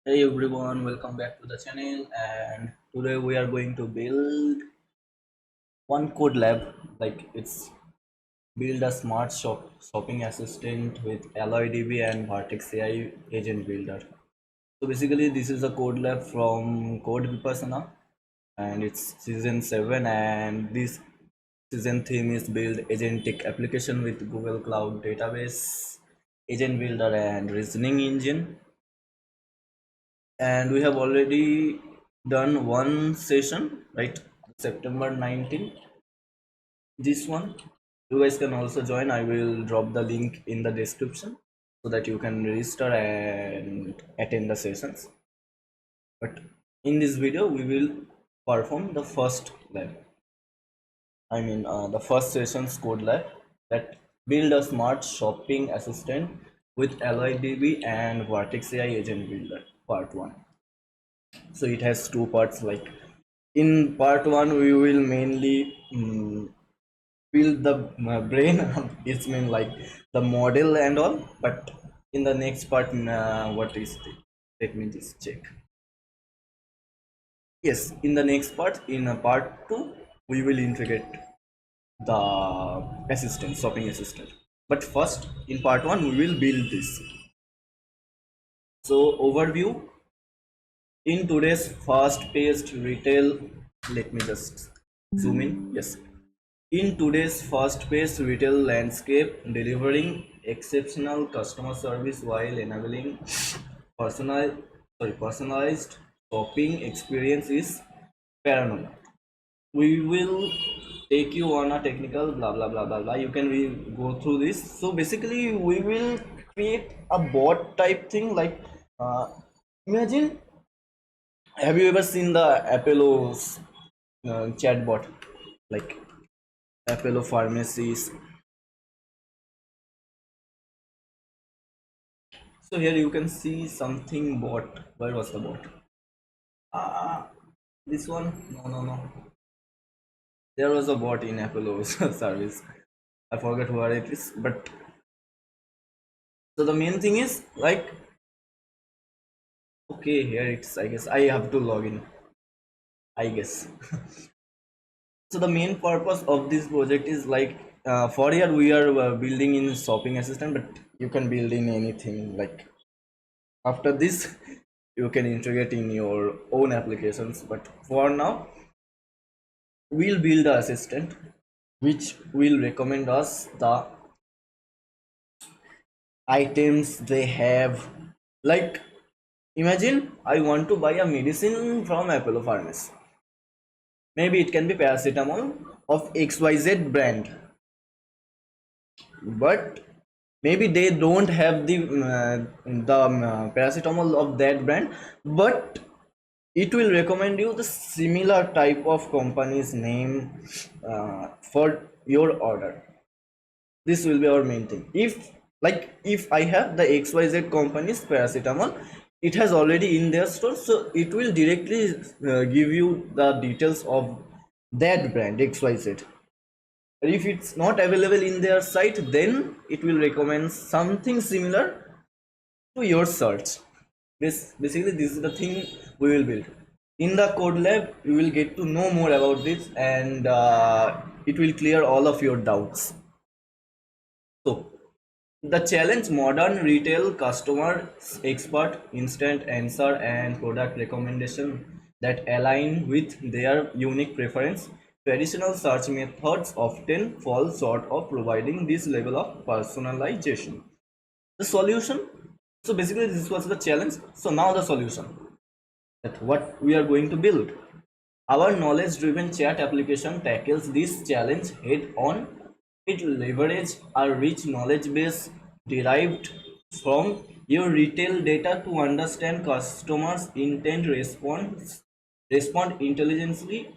Hey everyone, welcome back to the channel, and today we are going to build one code lab. It's build a smart shopping assistant with AlloyDB and Vertex AI agent builder. So basically this is a code lab from Code Vipassana, and it's season 7, and this season theme is build agentic application with Google Cloud database, agent builder and reasoning engine. And we have already done one session, right? September 19th. This one you guys can also join. I will drop the link in the description so that you can register and attend the sessions. But in this video we will perform the first lab, the first session's code lab, that build a smart shopping assistant with AlloyDB and Vertex AI agent builder, part 1. So it has two parts. Like in part 1 we will mainly build the brain it's mean like the model and all, but in the next part, what is it? Let me just check. Yes, in the next part, in part 2, we will integrate the shopping assistant. But first, in part 1 we will build this. So overview: in today's fast-paced retail, let me just zoom in. Yes, in today's fast-paced retail landscape, delivering exceptional customer service while enabling personalized shopping experience is paramount. We will take you on a technical blah blah blah blah blah. You can go through this. So basically, we will create a bot type thing. Imagine, have you ever seen the Apollo's chatbot, like Apollo pharmacies? So here you can see something bot. Where was the bot? This one? No. There was a bot in Apollo's service. I forgot where it is. But so the main thing is like, okay, here it's. I guess I have to log in. I guess. So the main purpose of this project is like, for here we are building in shopping assistant, but you can build in anything. Like after this, you can integrate in your own applications. But for now, we'll build the assistant which will recommend us the items they have. Like imagine I want to buy a medicine from Apollo pharmacy. Maybe it can be paracetamol of XYZ brand, but maybe they don't have the paracetamol of that brand, but it will recommend you the similar type of company's name for your order. This will be our main thing. If I have the XYZ company's paracetamol, it has already in their store, so it will directly give you the details of that brand XYZ. If it's not available in their site, then it will recommend something similar to your search. Basically this is the thing we will build. In the code lab you will get to know more about this, and it will clear all of your doubts. So the challenge: modern retail customer expert instant answer and product recommendation that align with their unique preference. Traditional search methods often fall short of providing this level of personalization. The solution: so basically this was the challenge. So now the solution, that what we are going to build. Our knowledge driven chat application tackles this challenge head on. It leverages a rich knowledge base derived from your retail data to understand customers' intent, respond intelligently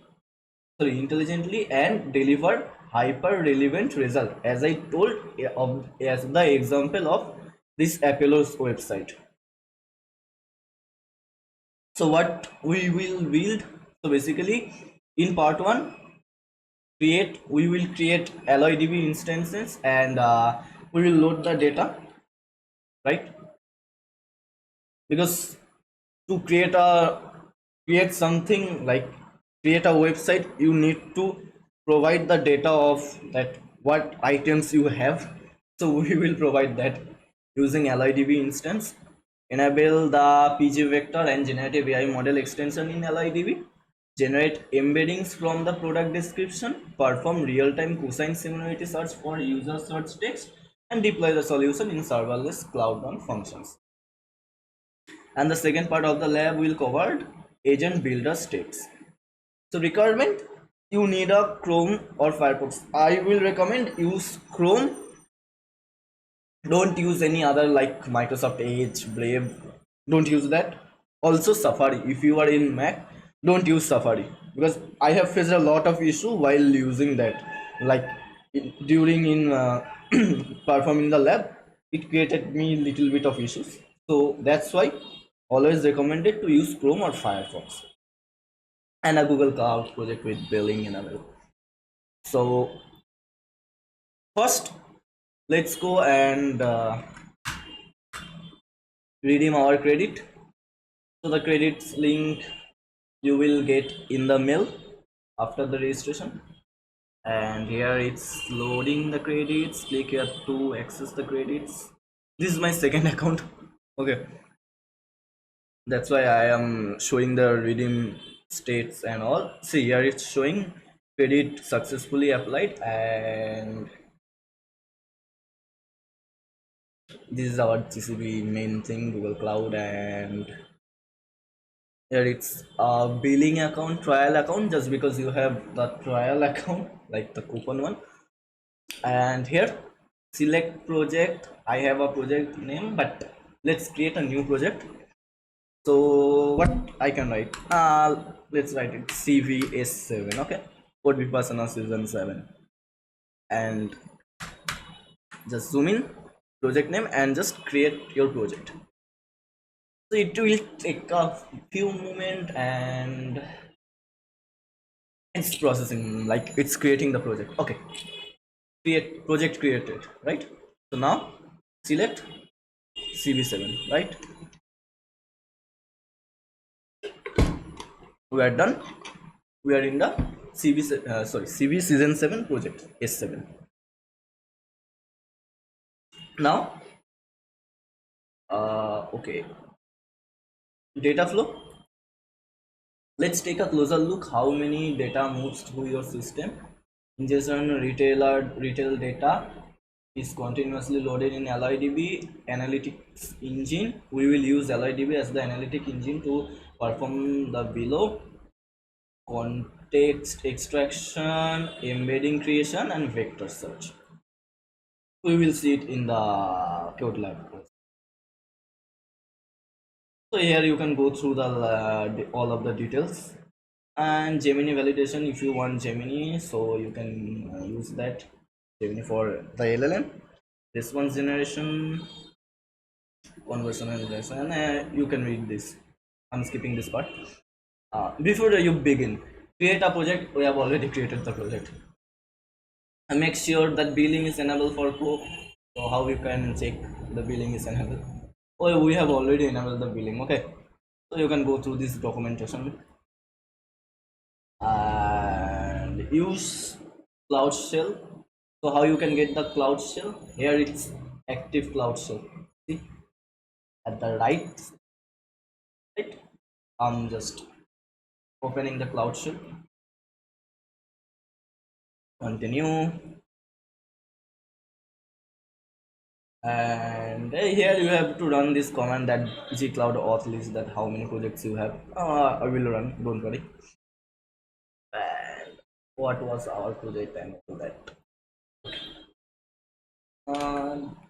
and deliver hyper relevant result, as I told, as the example of this Apollo's website. So what we will build? So basically in part 1, we will create AlloyDB instances, and we will load the data, right? Because to create something like create a website, you need to provide the data of that what items you have. So we will provide that using AlloyDB instance. Enable the PG vector and generative AI model extension in AlloyDB. Generate embeddings from the product description. Perform real-time cosine similarity search for user search text, and deploy the solution in serverless cloud-run functions. And the second part of the lab will cover agent builder steps. So requirement, you need a Chrome or Firefox. I will recommend use Chrome. Don't use any other like Microsoft Edge, Brave. Don't use that. Also Safari. If you are in Mac, don't use Safari, because I have faced a lot of issue while using that. Like during in performing the lab, it created me little bit of issues. So that's why always recommended to use Chrome or Firefox, and a Google Cloud project with billing enabled. So first, let's go and redeem our credit. So the credits link you will get in the mail after the registration, and here it's loading the credits. Click here to access the credits. This is my second account. Okay, that's why I am showing the redeem states and all. See, here it's showing credit successfully applied, and this is our GCP main thing, Google Cloud. And here it's a billing account, trial account, just because you have the trial account like the coupon one. And here select project. I have a project name, but let's create a new project. So what I can write, let's write it CVS7. Okay, Code Vipassana season 7, and just zoom in, project name, and just create your project. So it will take a few moments, and it's processing, like it's creating the project. Okay, create project created, right? So now select CV7, right? We are done. We are in the CV season 7 project S7. Now okay, data flow. Let's take a closer look how many data moves through your system. Ingestion retail data is continuously loaded in AlloyDB analytics engine. We will use AlloyDB as the analytic engine to perform the below: context extraction, embedding creation, and vector search. We will see it in the code lab. So here you can go through the all of the details. And Gemini validation, if you want Gemini, so you can use that Gemini for the LLM. Response generation, conversational generation, and you can read this. I'm skipping this part. Before you begin, create a project. We have already created the project, and make sure that billing is enabled for Pro. So how you can check the billing is enabled? Oh, we have already enabled the billing. Okay, so you can go through this documentation and use Cloud Shell. So how you can get the Cloud Shell? Here it's active Cloud Shell. See at the right. I'm just opening the Cloud Shell. Continue. And here you have to run this command, that gcloud auth list, that how many projects you have. I will run, don't worry. And what was our project and all that?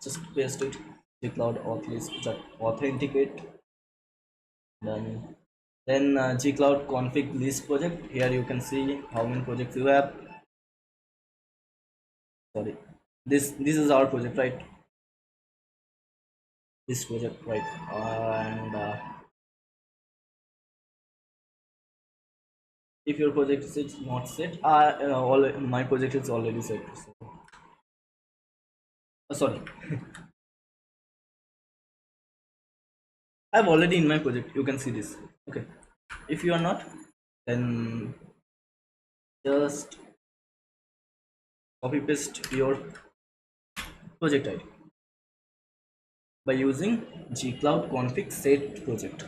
Just paste it, gcloud auth list, just authenticate. Then gcloud config list project. Here you can see how many projects you have. Sorry, this is our project, right? This project, right? And if your project is not set, all my project is already set. So, sorry. I've already in my project, you can see this. Okay, if you are not, then just copy paste your project ID by using gcloud config set project.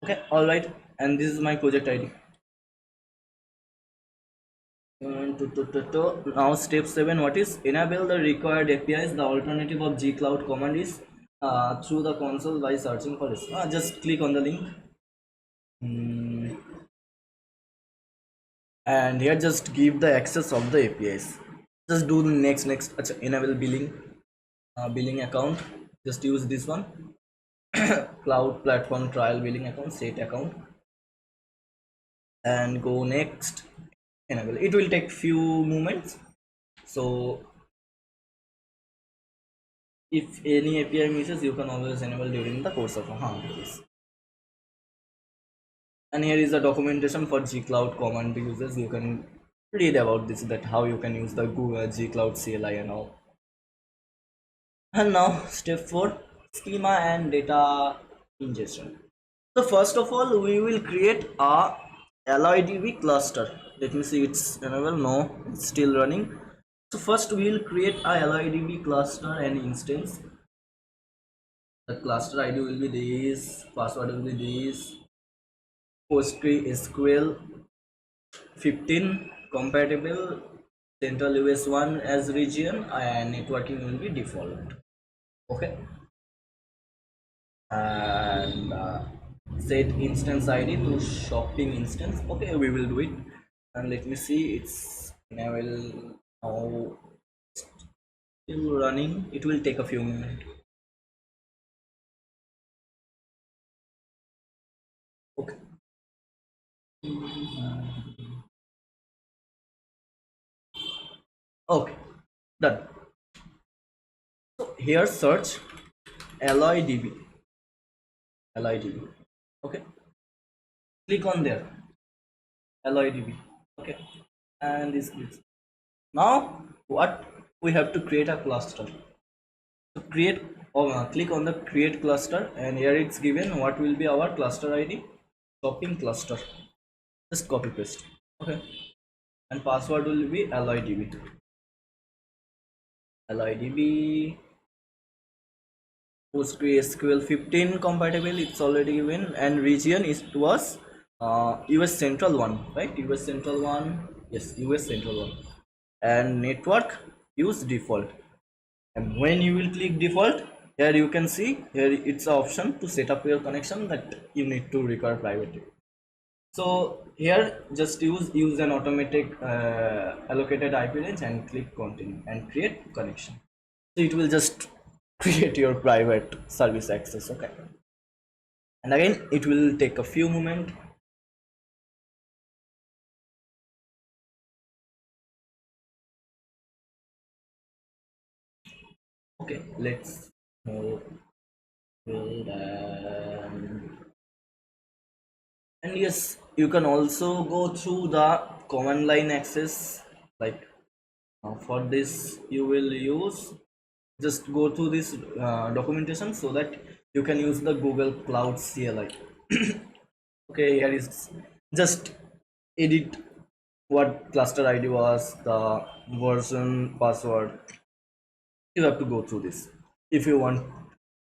Okay, all right, and this is my project ID. Now step 7, what is enable the required APIs. The alternative of gcloud command is through the console by searching for this. Just click on the link. And here just give the access of the APIs. Just do the next. Enable billing account. Just use this one. Cloud platform trial billing account, set account, and go next. Enable. It will take few moments. So if any API misses, you can always enable during the course of this. And here is the documentation for gcloud command users. You can read about this, that how you can use the Google gcloud CLI and all. And now step 4, schema and data ingestion. So first of all, we will create a AlloyDB cluster. Let me see, it's enabled. No, it's still running. So first we will create a AlloyDB cluster and instance. The cluster ID will be this, password will be this, PostgreSQL 15 compatible, Central US 1 as region, and networking will be default. Okay, and set instance ID to shopping instance. Okay, we will do it. And let me see, it's enable now, still running. It will take a few minutes. Okay, okay, done. So here search AlloyDB. Okay, click on there, AlloyDB. Okay, and this clicks. Now what we have to create a cluster. To create, click on the create cluster, and here it's given what will be our cluster ID, shopping cluster. Just copy paste. Okay, and password will be AlloyDB. PostgreSQL 15 compatible, it's already given, and region it was US Central 1, right? US Central 1, yes, US Central 1, and network use default. And when you will click default, here you can see, here it's an option to set up your connection that you need to require private. So here just use an automatic allocated IP range and click continue and create connection. So it will just create your private service access. Okay, and again it will take a few moments. Okay, let's move build, and yes, you can also go through the command line access. Like for this you will use, just go through this documentation so that you can use the Google Cloud CLI. Okay, here is just edit what cluster ID was, the version, password. You have to go through this if you want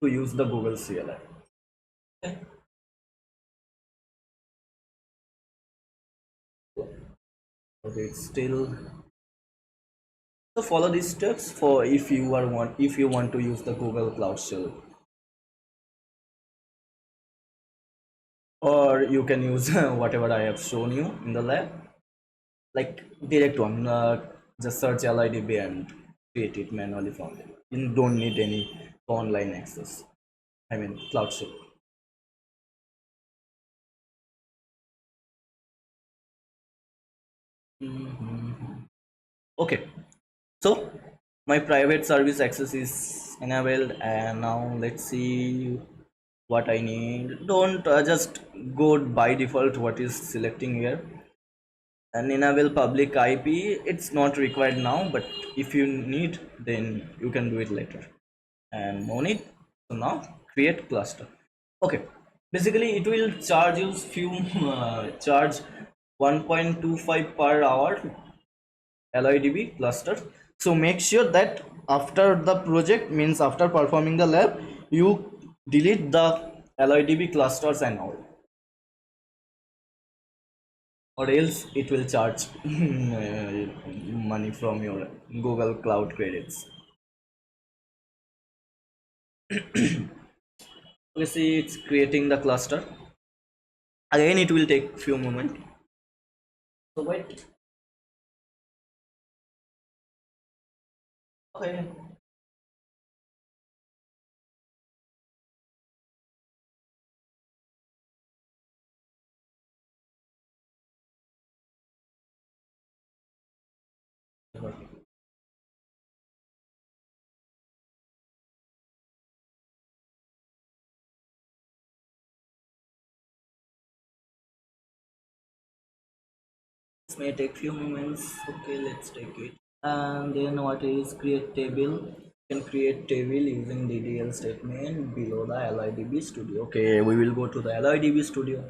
to use the Google CLI. Okay. Okay, it's still. So follow these steps for if you want to use the Google Cloud Shell, or you can use whatever I have shown you in the lab, like direct one. Just search AlloyDB and create it manually from there. You don't need any online access. I mean Cloud Shell. Okay, so my private service access is enabled, and now let's see what I need. Don't just go by default what is selecting here, and enable public IP. It's not required now, but if you need, then you can do it later. And no need. So now create cluster. Okay, basically it will charge you few charge 1.25 per hour AlloyDB cluster. So make sure that after the project, means after performing the lab, you delete the AlloyDB clusters and all, or else it will charge money from your Google Cloud credits. We see it's creating the cluster. Again, it will take few moments. So wait. Okay. This may take few moments. Okay, let's take it. And then what is create table? You can create table using DDL statement below the AlloyDB studio. Okay, we will go to the AlloyDB studio.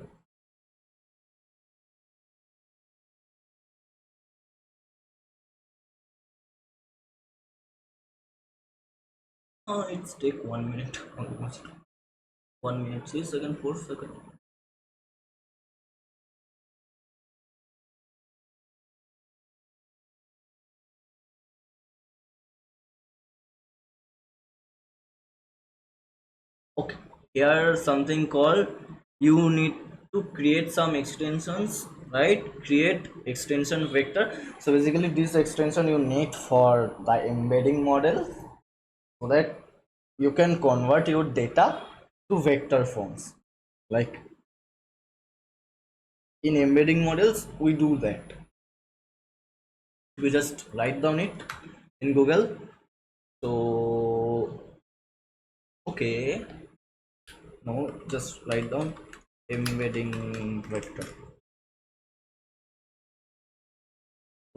It's take 1 minute almost. 1 minute, 3 seconds, 4 seconds. Okay, here something called, you need to create some extensions, right? Create extension vector. So basically this extension you need for the embedding model, so that you can convert your data to vector forms. Like in embedding models we do that. We just write down it in Google. So okay, no, just write down embedding vector.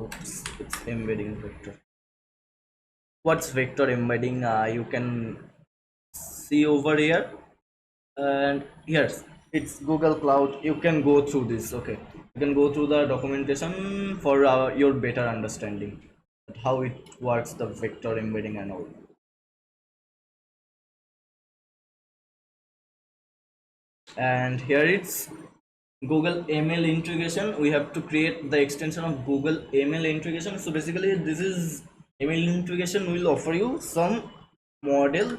Oops, it's embedding vector. What's vector embedding? You can see over here, and yes, it's Google Cloud. You can go through this. Okay, you can go through the documentation for your better understanding how it works, the vector embedding and all. And here it's Google ML integration. We have to create the extension of Google ML integration. So basically this is ML integration will offer you some model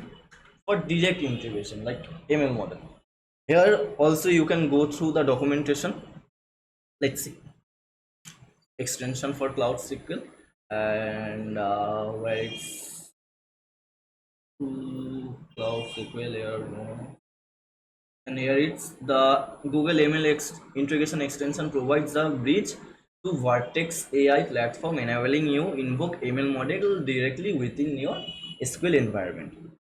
for direct integration like ML model. Here also you can go through the documentation. Let's see, extension for Cloud SQL, and where it's Cloud SQL here, no. And here it's the Google integration extension provides a bridge to Vertex AI platform, enabling you invoke ML model directly within your SQL environment.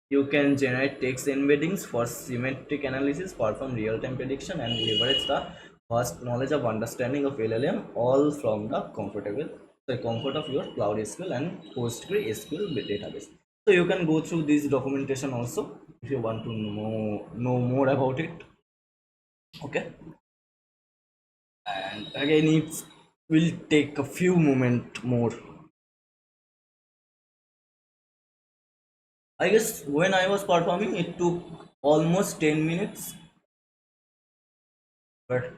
You can generate text embeddings for semantic analysis, perform real-time prediction, and leverage the vast knowledge of understanding of LLM, all from the comfort of your Cloud SQL and PostgreSQL database. So you can go through this documentation also if you want to know more about it. Okay, and again it will take a few moment more. I guess when I was performing it took almost 10 minutes, but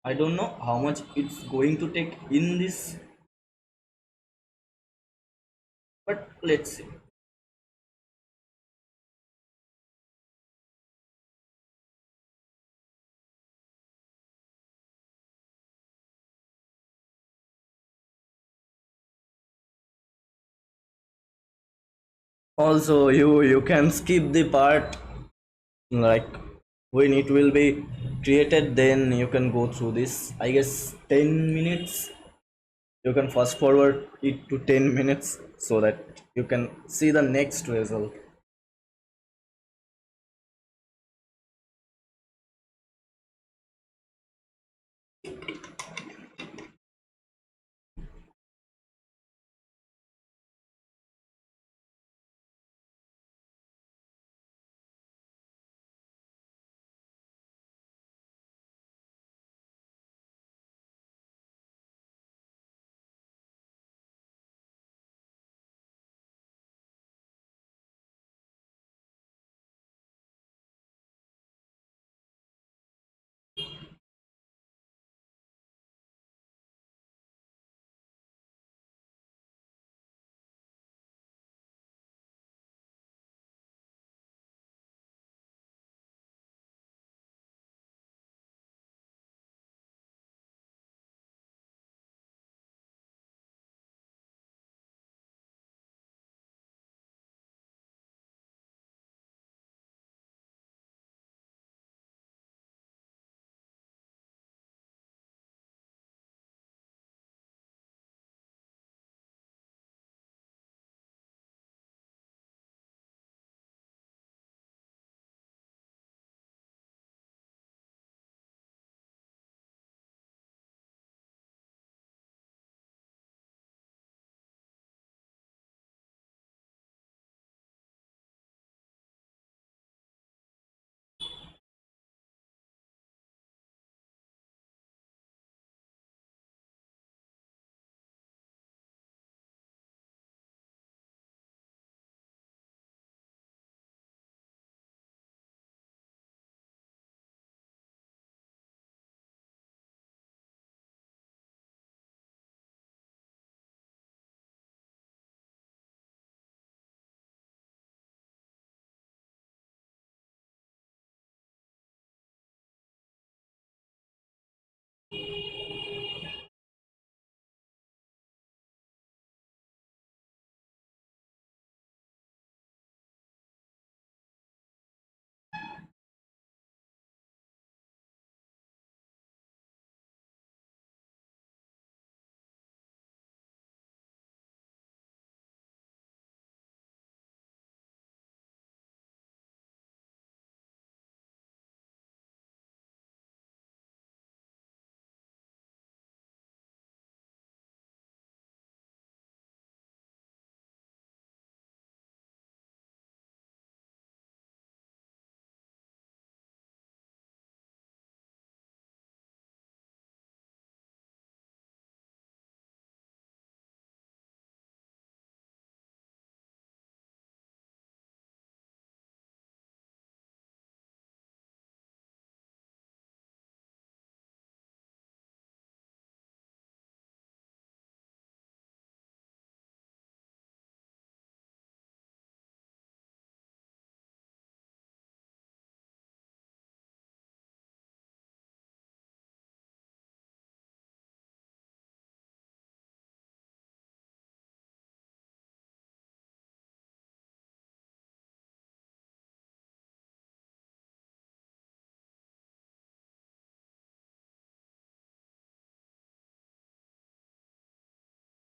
I don't know how much it's going to take in this, but let's see. Also you can skip the part, like when it will be created, then you can go through this. I guess 10 minutes, you can fast forward it to 10 minutes so that you can see the next result.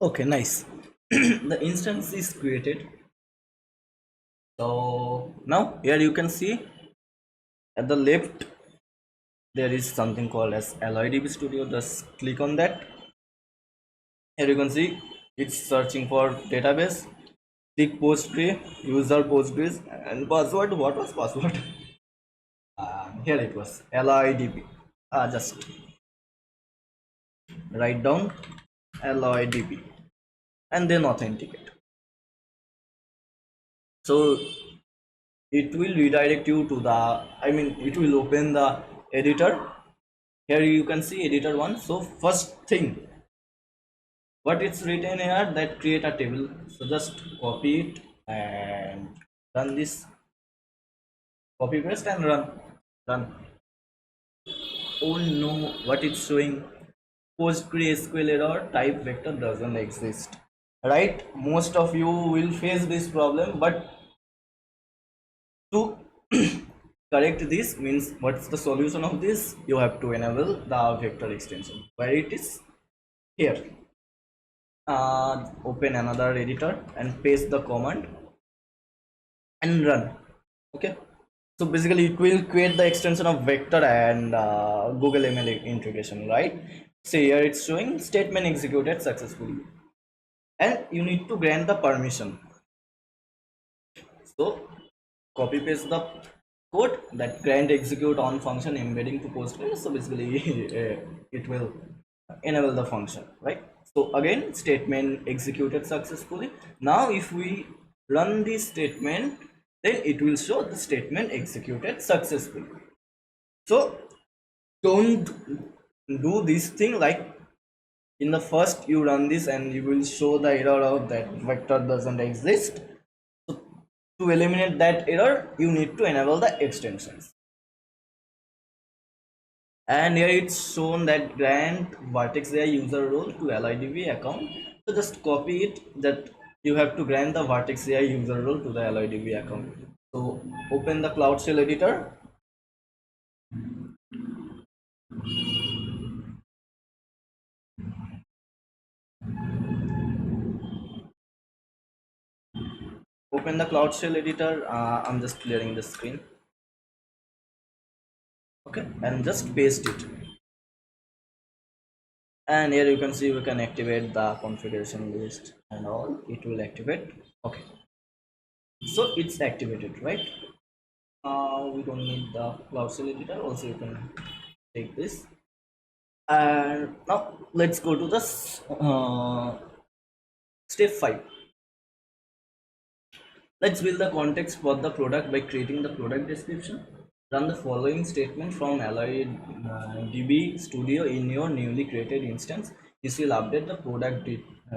Okay, nice. The instance is created. So now here you can see at the left there is something called as AlloyDB Studio. Just click on that. Here you can see it's searching for database. Click Postgre, user Postgres, and password. What was password? Here it was AlloyDB. Just write down AlloyDB and then authenticate. So it will redirect you to the, it will open the editor. Here you can see editor one. So first thing what it's written here, that create a table. So just copy it and run this, copy paste and run. Oh no, what it's showing, PostgreSQL error, type vector doesn't exist, right? Most of you will face this problem, but to correct this means, what's the solution of this? You have to enable the vector extension. Where it is? Here. Open another editor and paste the command and run. Okay, so basically it will create the extension of vector and Google ML integration, right? See here it's showing statement executed successfully, and you need to grant the permission. So copy paste the code that grant execute on function embedding to Postgres. So basically it will enable the function, right? So again, statement executed successfully. Now if we run this statement, then it will show the statement executed successfully. So don't do this thing like in the first you run this and you will show the error of that vector doesn't exist. So to eliminate that error, you need to enable the extensions. And here it's shown that grant Vertex AI user role to AlloyDB account. So just copy it, that you have to grant the Vertex AI user role to the AlloyDB account. So open the Cloud Shell editor. Open the Cloud Shell editor. I'm just clearing the screen. Okay, and just paste it. And here you can see we can activate the configuration list and all. It will activate. Okay, so it's activated, right? We don't need the Cloud Shell editor. Also, you can take this. And now let's go to the step 5. Let's build the context for the product by creating the product description. Run the following statement from AlloyDB Studio in your newly created instance. This will update the product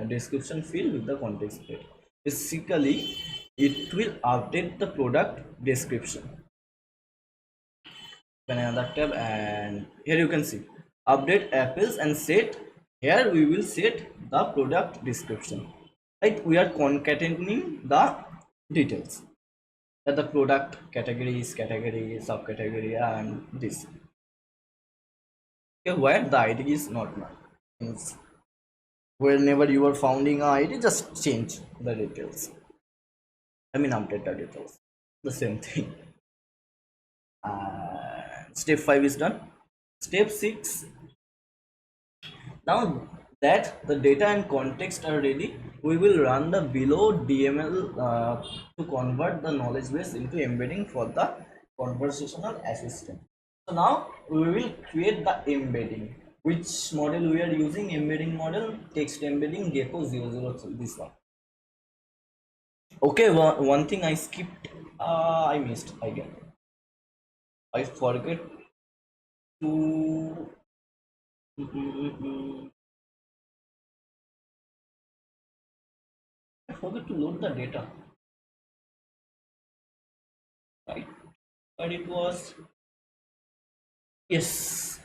description field with the context field. Basically, it will update the product description. Open another tab, and here you can see update apples and set. Here we will set the product description, right? We are concatenating the details, that the product categories, category, subcategory, and this. Okay, where the ID is not marked means whenever you are founding a ID, just change the details. Update the details. The same thing. Step 5 is done. Step 6. Now that the data and context are ready, we will run the below DML to convert the knowledge base into embedding for the conversational assistant. So now we will create the embedding. Which model we are using? Embedding model, text embedding, Gecko 003, this one. Okay, one thing I skipped, I missed again. I forget to I forgot to load the data, right? But it was, yes,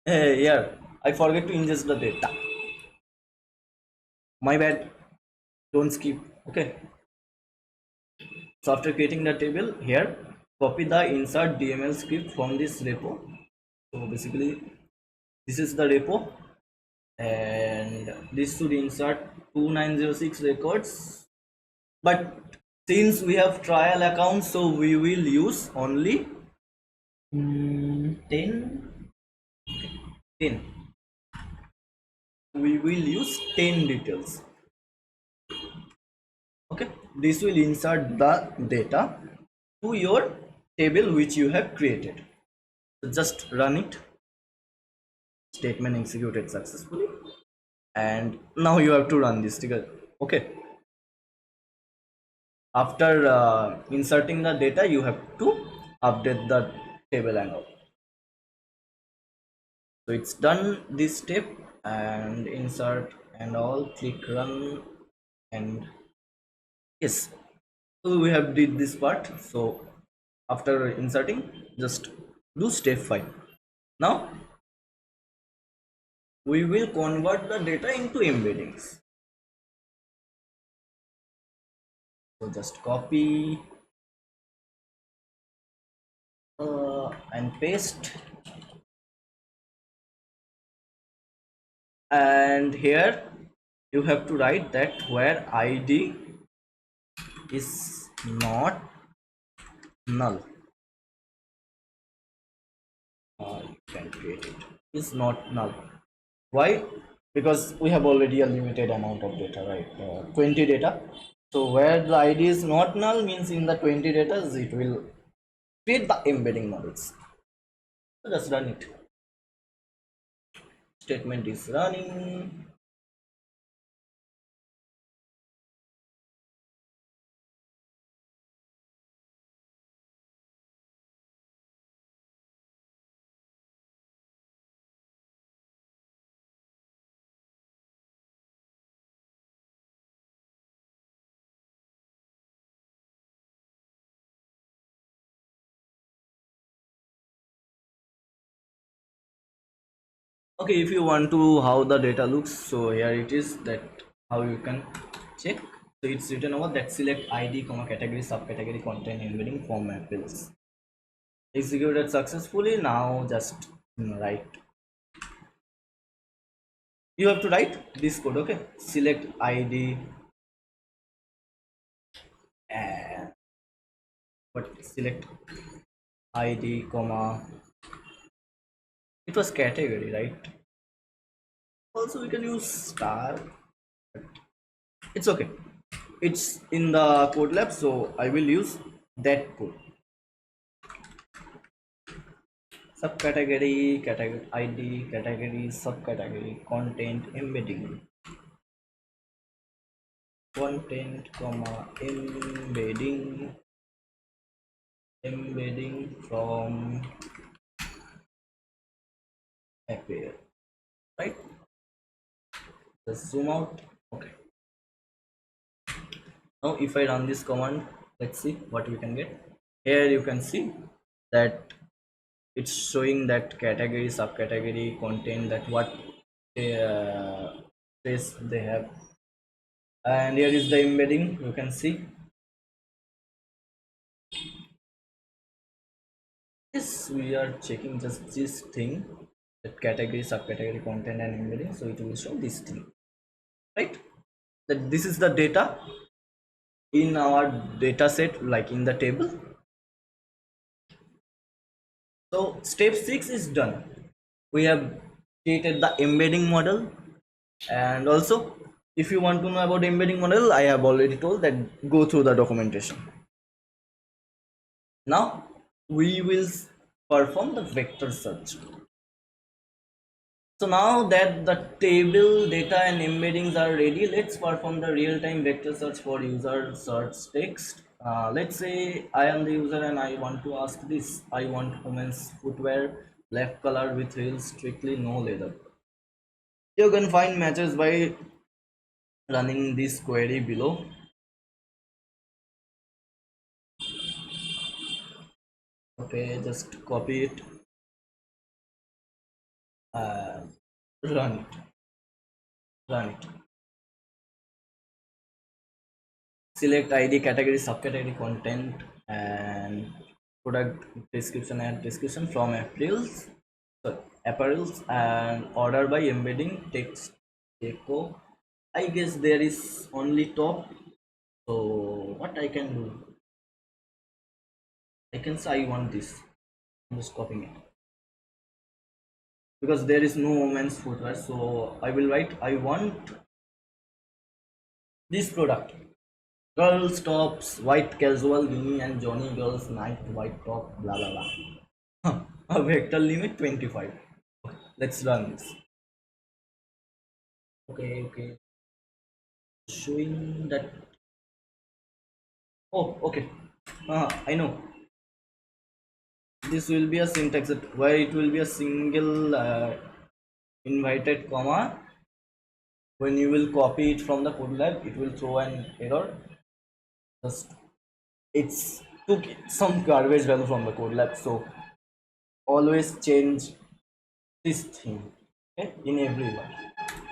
yeah, I forget to ingest the data. My bad. Don't skip. Okay. So after creating the table, here copy the insert DML script from this repo. So basically, this is the repo, and this should insert 2906 records. But since we have trial accounts, so we will use only 10. 10. We will use 10 details. Okay, this will insert the data to your table which you have created. So just run it. Statement executed successfully, and now you have to run this together. Okay, after inserting the data, you have to update the table and all. So it's done this step, and insert and all, click run, and yes, so we have did this part. So after inserting, just do step 5. Now we will convert the data into embeddings. So just copy and paste, and here you have to write that where id is not null, you can create it is not null. Why? Because we have already a limited amount of data, right? 20 data. So where the id is not null means in the 20 data it will create the embedding models. So just run it. Statement is running. Okay, if you want to how the data looks, so here it is, that how you can check. So it's written over that select id comma category subcategory content embedding from apples executed successfully. Now just write, you have to write this code. Okay, select id and but select id comma, it was category, right? Also we can use star, but it's okay, it's in the code lab, so I will use that code. Subcategory, category id, category, subcategory, content embedding, content comma embedding from appear, right? Just zoom out. Okay, now if I run this command, let's see what we can get. Here you can see that it's showing that category, subcategory, content, that what space they have, and here is the embedding. You can see, yes, we are checking just this thing, that category, subcategory, content and embedding, so it will show this thing, right? That this is the data in our data set, like in the table. So step 6 is done. We have created the embedding model, and also if you want to know about embedding model, I have already told that go through the documentation. Now we will perform the vector search. So now that the table data and embeddings are ready, let's perform the real-time vector search for user search text. Let's say I am the user and I want to ask this. I want women's footwear, black color with heels, strictly no leather. You can find matches by running this query below. Okay, just copy it and run it. Run it. Select id, category, subcategory, content and product description and description from April's, sorry, apparels and order by embedding text echo. I guess there is only top. So what I can do, I can say I want this. I'm just copying it because there is no women's footwear, so I will write I want this product. Girls tops, white casual beanie and Johnny girls night white top, blah blah blah. A vector limit 25. Let's run this. Okay. Showing that. Oh, okay. I know. This will be a syntax where it will be a single invited comma. When you will copy it from the code lab, it will throw an error. Just it's took some garbage value from the code lab, so always change this thing, okay, in every one.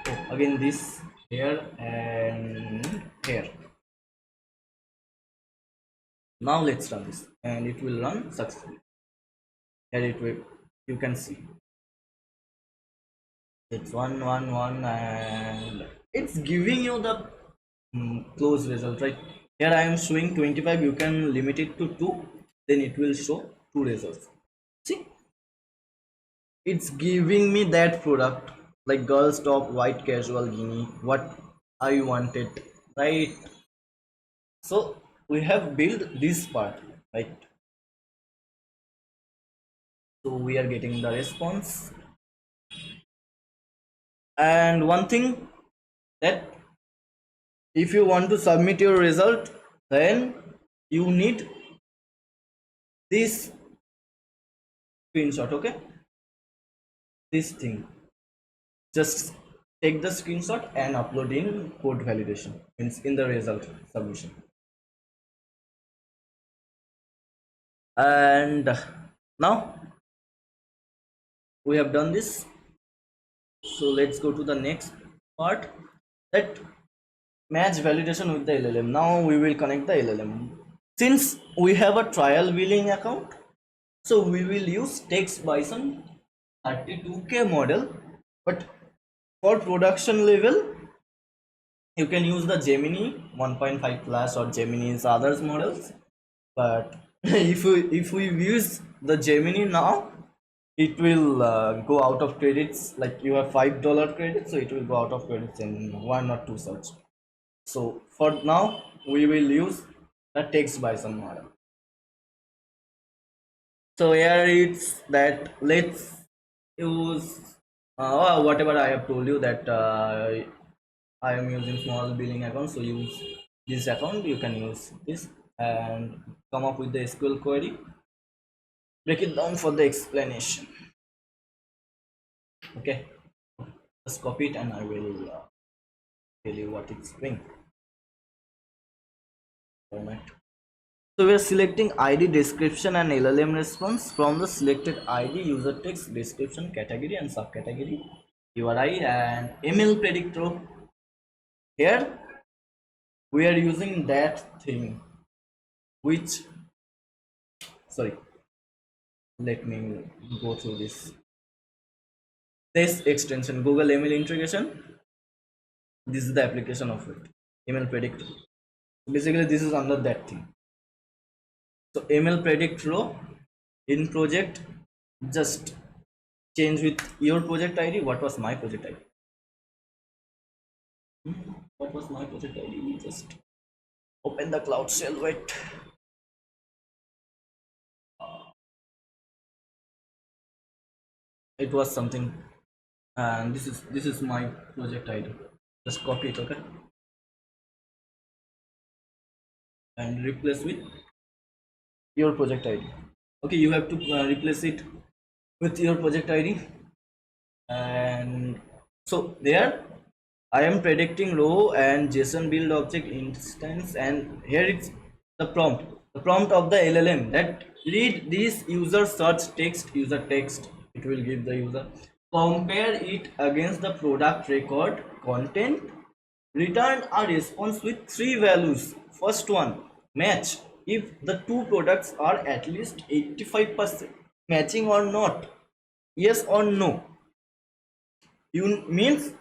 So again this here and here. Now let's run this and it will run successfully. Here it will, you can see it's 111 and it's giving you the close result, right? Here I am showing 25, you can limit it to 2, then it will show 2 results. See, it's giving me that product like girls top white casual guinea what I wanted, right? So we have built this part, right? So we are getting the response. And one thing, that if you want to submit your result, then you need this screenshot, okay? This thing, just take the screenshot and upload in code validation, means in the result submission. And now we have done this, so let's go to the next part, that match validation with the LLM. Now we will connect the LLM. Since we have a trial billing account, so we will use text bison 32K model, but for production level you can use the Gemini 1.5 plus or Gemini's others models. But if we use the Gemini now, it will go out of credits. Like you have $5 credit, so it will go out of credits in 1 or 2 search. So for now we will use the text bison model. So here it's that let's use whatever I have told you, that I am using small billing account, so use this account, you can use this and come up with the SQL query, break it down for the explanation. Okay, just copy it and I will tell you what it's doing. Format. So we are selecting ID description and LLM response from the selected ID, user text, description, category and subcategory, URI and ML predictor. Here we are using that thing which, sorry, let me go through this extension, Google ML integration. This is the application of it, ML predictor. Basically this is under that thing. So ML predict row in project, just change with your project ID. What was my project ID? What was my project ID? Just open the cloud shell. Wait. It was something, and this is my project ID. Just copy it, okay, and replace with your project ID. Okay, you have to replace it with your project ID. And so there I am predicting row and JSON build object instance, and here it's the prompt of the LLM, that read this user search text, user text. It will give the user, compare it against the product record content, return a response with 3 values. First one, match if the 2 products are at least 85% matching or not. yes or no. You means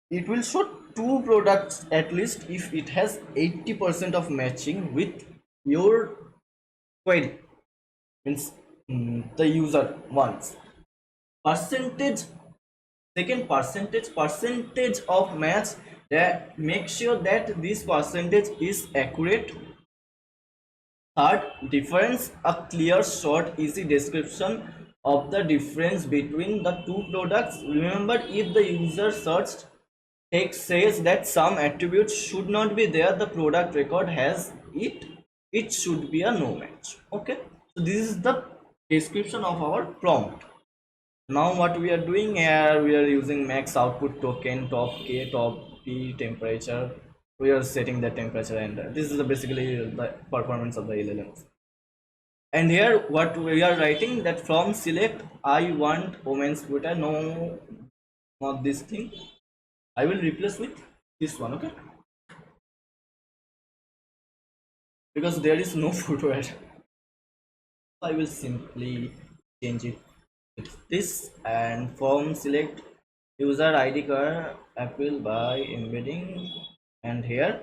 it will show two products at least if it has 80% of matching with your query. Means the user wants percentage. Second, percentage of match, that make sure that this percentage is accurate. Third, difference, a clear short easy description of the difference between the two products. Remember, if the user searched text says that some attributes should not be there, the product record has it, it should be a no match. Okay, so this is the description of our prompt. Now what we are doing here, we are using max output token, top k, top p, temperature. We are setting the temperature, and this is basically the performance of the LLMs. And here what we are writing, that from select I want women's Twitter, no, not this thing, I will replace with this one. Okay, because there is no footwear. I will simply change it with this, and from select user id car appeal by embedding, and here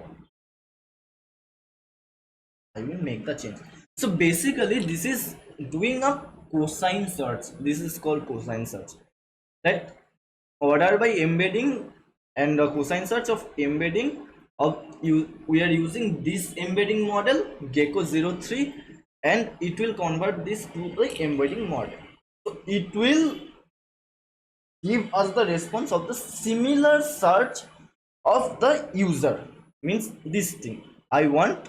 I will make the change. So basically this is doing a cosine search. This is called cosine search, right? Order by embedding and the cosine search of embedding of you. We are using this embedding model Gecko 03, and it will convert this to the embedding model. So it will give us the response of the similar search of the user. Means this thing, I want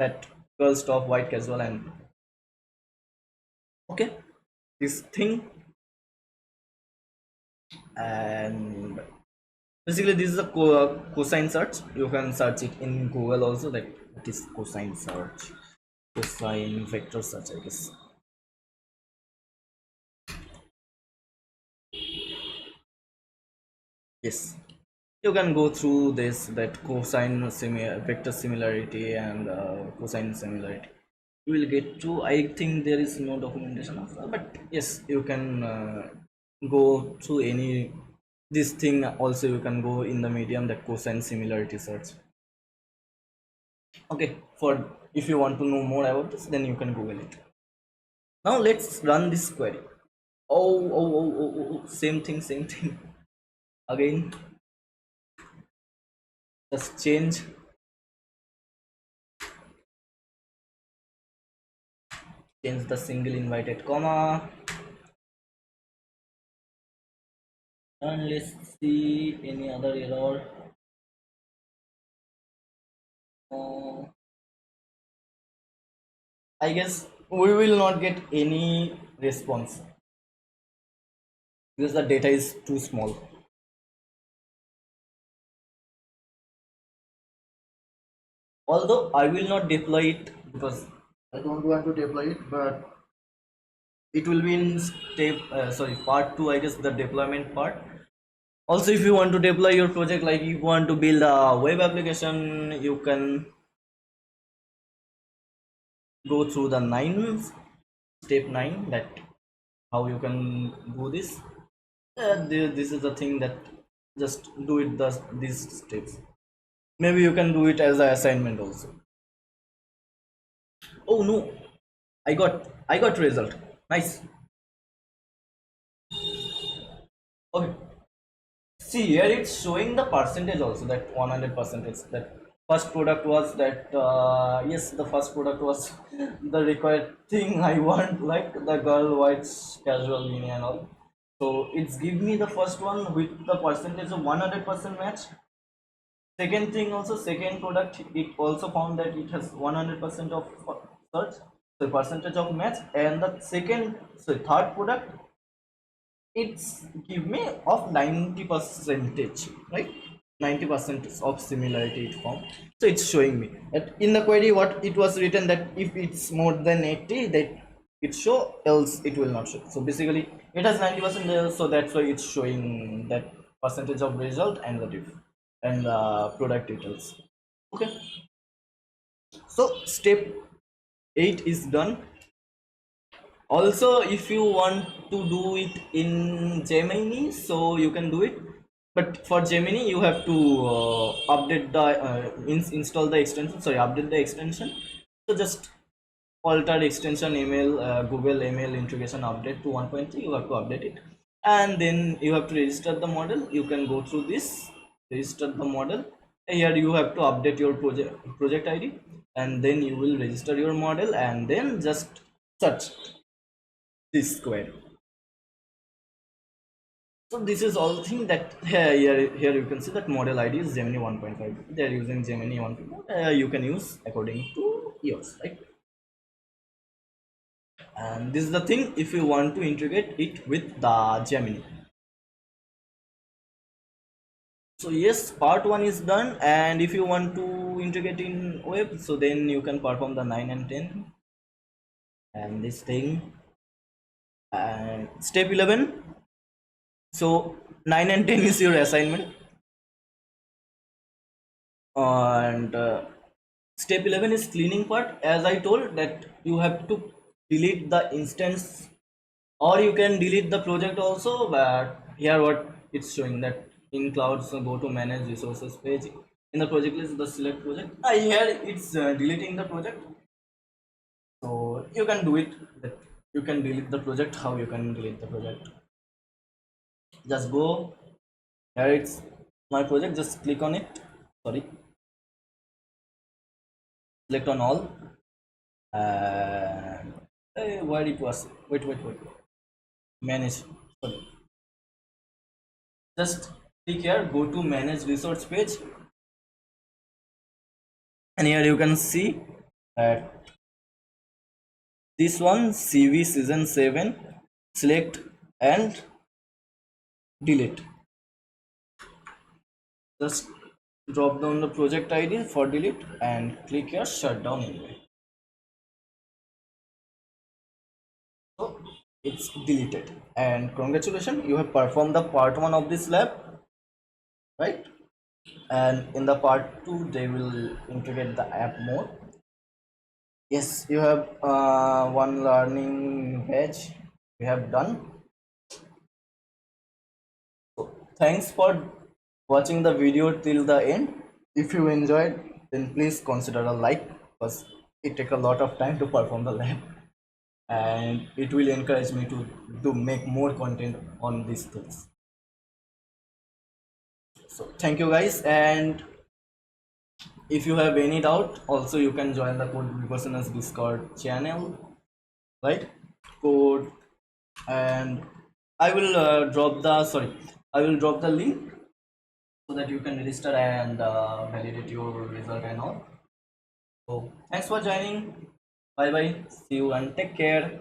that girls top white casual, and okay, this thing. And basically this is a cosine search. You can search it in Google also, that it is cosine search, cosine vector search, I guess. Yes, you can go through this, that cosine vector similarity and cosine similarity. You will get to, I think there is no documentation of that, but yes, you can go to any this thing. Also you can go in the medium, that cosine similarity search. Okay, for if you want to know more about this, then you can Google it. Now let's run this query. Oh, same thing again. Just change the single invited comma, and let's see any other error. I guess we will not get any response because the data is too small. Although I will not deploy it because I don't want to deploy it, but it will be in step sorry, part 2, I guess, the deployment part. Also, if you want to deploy your project, like you want to build a web application, you can go through the step 9, that how you can do this. This is the thing, that just do it these steps. Maybe you can do it as an assignment also. Oh no, I got result. Nice. Okay, see here it's showing the percentage also, that 100%. That first product was that yes, the first product was the required thing I want, like the girl white casual mini and all. So it's give me the first one with the percentage of 100% match. Second thing also, second product, it also found that it has 100% of search, so percentage of match. And the second, so third product, it's give me of 90 percentage, right? 90% of similarity it found. So it's showing me that in the query what it was written, that if it's more than 80, that it show, else it will not show. So basically it has 90% there, so that's why it's showing that percentage of result and the diff and the product details. Okay, so step 8 is done. Also, if you want to do it in Gemini, so you can do it. But for Gemini, you have to update the install the extension. Sorry, update the extension. So just alter extension email, Google email integration update to 1.3. You have to update it, and then you have to register the model. You can go through this, register the model. Here you have to update your project ID, and then you will register your model, and then just search this query. So this is all thing that here you can see that model ID is Gemini 1.5. They are using Gemini 1.5. You can use according to yours, right? And this is the thing if you want to integrate it with the Gemini. So yes, part 1 is done, and if you want to integrate in web, so then you can perform the 9 and 10 and this thing. And step 11, so 9 and 10 is your assignment, and step 11 is cleaning part. As I told that you have to delete the instance, or you can delete the project also, but here what it's showing that in clouds, so go to manage resources page, in the project list the select project. Here it's deleting the project, so you can do it that you can delete the project. How you can delete the project? Just go here, it's my project, just click on it, sorry, select on all, and where it was, wait, manage, sorry, just click here, go to manage resource page, and here you can see that this one CV season 7, select and delete. Just drop down the project ID for delete and click here shutdown anyway. So it's deleted, and congratulations, you have performed the part 1 of this lab, right? And in the part 2 they will integrate the app more. Yes, you have one learning badge we have done. So thanks for watching the video till the end. If you enjoyed, then please consider a like, because it takes a lot of time to perform the lab, and it will encourage me to make more content on these things. So thank you guys, and if you have any doubt, also you can join the Code Vipassana's Discord channel, right? Code, and I will I will drop the link so that you can register and validate your result and all. So thanks for joining. Bye bye. See you and take care.